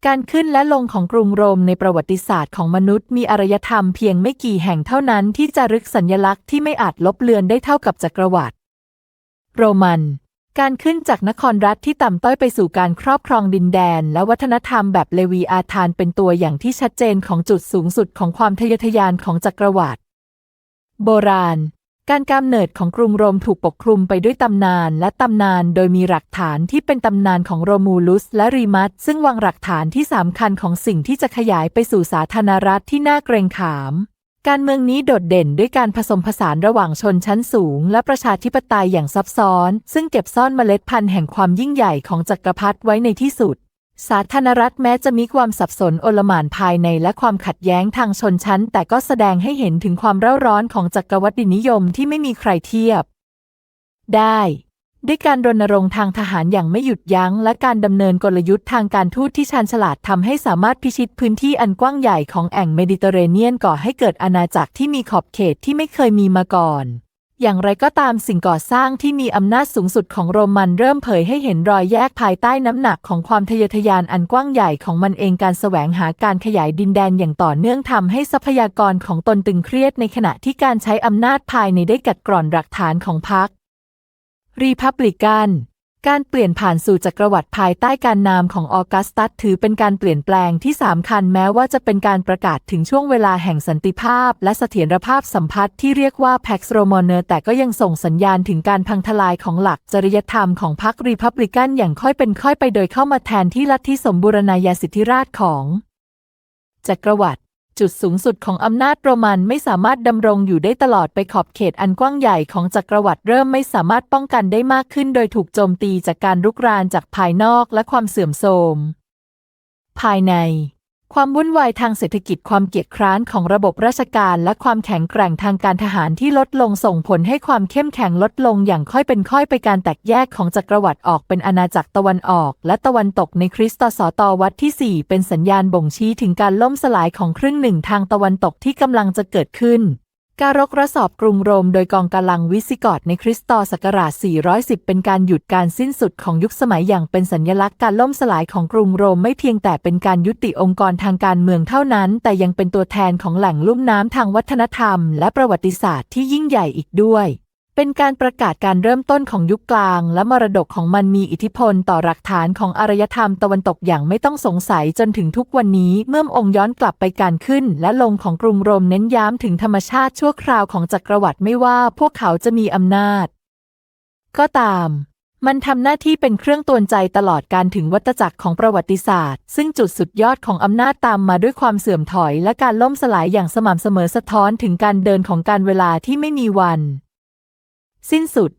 การขึ้นและลงของกรุงโรมในประวัติศาสตร์ของมนุษย์มีอารยธรรมเพียงไม่กี่แห่งเท่านั้นที่จารึกสัญลักษณ์ที่ไม่อาจลบเลือนได้เท่ากับจักรวรรดิโรมันการขึ้นจากนครรัฐที่ต่ำต้อยไปสู่การครอบครองดินแดนและวัฒนธรรมแบบเลวีอาธานเป็นตัวอย่างที่ชัดเจนของจุดสูงสุดของความทะเยอทะยานของจักรวรรดิโบราณการกำเนิดของกรุงโรมถูกปกคลุมไปด้วยตำนานและตำนานโดยมีหลักฐานที่เป็นตำนานของโรมูลุสและรีมัสซึ่งวางหลักฐานที่สำคัญของสิ่งที่จะขยายไปสู่สาธารณรัฐที่น่าเกรงขามการเมืองนี้โดดเด่นด้วยการผสมผสานระหว่างชนชั้นสูงและประชาธิปไตยอย่างซับซ้อนซึ่งเก็บซ่อนเมล็ดพันธุ์แห่งความยิ่งใหญ่ของจักรพรรดิไว้ในที่สุดสาธารณรัฐแม้จะมีความสับสนโอลหม่านภายในและความขัดแย้งทางชนชั้นแต่ก็แสดงให้เห็นถึงความเร่าร้อนของจักรวรรดินิยมที่ไม่มีใครเทียบได้ด้วยการรณรงค์ทางทหารอย่างไม่หยุดยั้งและการดำเนินกลยุทธ์ทางการทูตที่ชาญฉลาดทำให้สามารถพิชิตพื้นที่อันกว้างใหญ่ของแอ่งเมดิเตอร์เรเนียนก่อให้เกิดอาณาจักรที่มีขอบเขตที่ไม่เคยมีมาก่อนอย่างไรก็ตามสิ่งก่อสร้างที่มีอำนาจสูงสุดของโรมันเริ่มเผยให้เห็นรอยแยกภายใต้น้ำหนักของความทะเยอทะยานอันกว้างใหญ่ของมันเองการแสวงหาการขยายดินแดนอย่างต่อเนื่องทำให้ทรัพยากรของตนตึงเครียดในขณะที่การใช้อำนาจภายในได้กัดกร่อนหลักฐานของพรรครีพับลิกันการเปลี่ยนผ่านสู่จักรวรรดิภายใต้การนามของออกัสตัสถือเป็นการเปลี่ยนแปลงที่สำคัญแม้ว่าจะเป็นการประกาศถึงช่วงเวลาแห่งสันติภาพและเสถียรภาพสัมพัทธ์ที่เรียกว่า Pax Romana แต่ก็ยังส่งสัญญาณถึงการพังทลายของหลักจริยธรรมของพรรครีพับลิกันอย่างค่อยเป็นค่อยไปโดยเข้ามาแทนที่ลัทธิสมบูรณาญาสิทธิราชย์ของจักรวรรดิจุดสูงสุดของอำนาจโรมันไม่สามารถดำรงอยู่ได้ตลอดไปขอบเขตอันกว้างใหญ่ของจักรวรรดิเริ่มไม่สามารถป้องกันได้มากขึ้นโดยถูกโจมตีจากการรุกรานจากภายนอกและความเสื่อมโทรมภายในความวุ่นวายทางเศรษฐกิจความเกียจคร้านของระบบราชการและความแข็งแกร่งทางการทหารที่ลดลงส่งผลให้ความเข้มแข็งลดลงอย่างค่อยเป็นค่อยไปการแตกแยกของจักรวรรดิออกเป็นอาณาจักรตะวันออกและตะวันตกในคริสตศตวรรษที่ 4เป็นสัญญาณบ่งชี้ถึงการล่มสลายของครึ่งหนึ่งทางตะวันตกที่กำลังจะเกิดขึ้นการรบกระสอบกรุงโรมโดยกองกำลังวิสิกอธในคริสตศักราช 410 เป็นการหยุดการสิ้นสุดของยุคสมัยอย่างเป็นสัญลักษณ์การล่มสลายของกรุงโรมไม่เพียงแต่เป็นการยุติองค์กรทางการเมืองเท่านั้นแต่ยังเป็นตัวแทนของแหล่งลุ่มน้ำทางวัฒนธรรมและประวัติศาสตร์ที่ยิ่งใหญ่อีกด้วยเป็นการประกาศการเริ่มต้นของยุคกลางและมรดกของมันมีอิทธิพลต่อหลักฐานของอารยธรรมตะวันตกอย่างไม่ต้องสงสัยจนถึงทุกวันนี้เมื่อองค์ย้อนกลับไปการขึ้นและลงของกรุงโรมเน้นย้ำถึงธรรมชาติชั่วคราวของจักรวรรดิไม่ว่าพวกเขาจะมีอำนาจก็ตามมันทำหน้าที่เป็นเครื่องเตือนใจตลอดการถึงวัฏจักรของประวัติศาสตร์ซึ่งจุดสุดยอดของอำนาจตามมาด้วยความเสื่อมถอยและการล่มสลายอย่างสม่ำเสมอสะท้อนถึงการเดินของการเวลาที่ไม่มีวันสิ้นสุด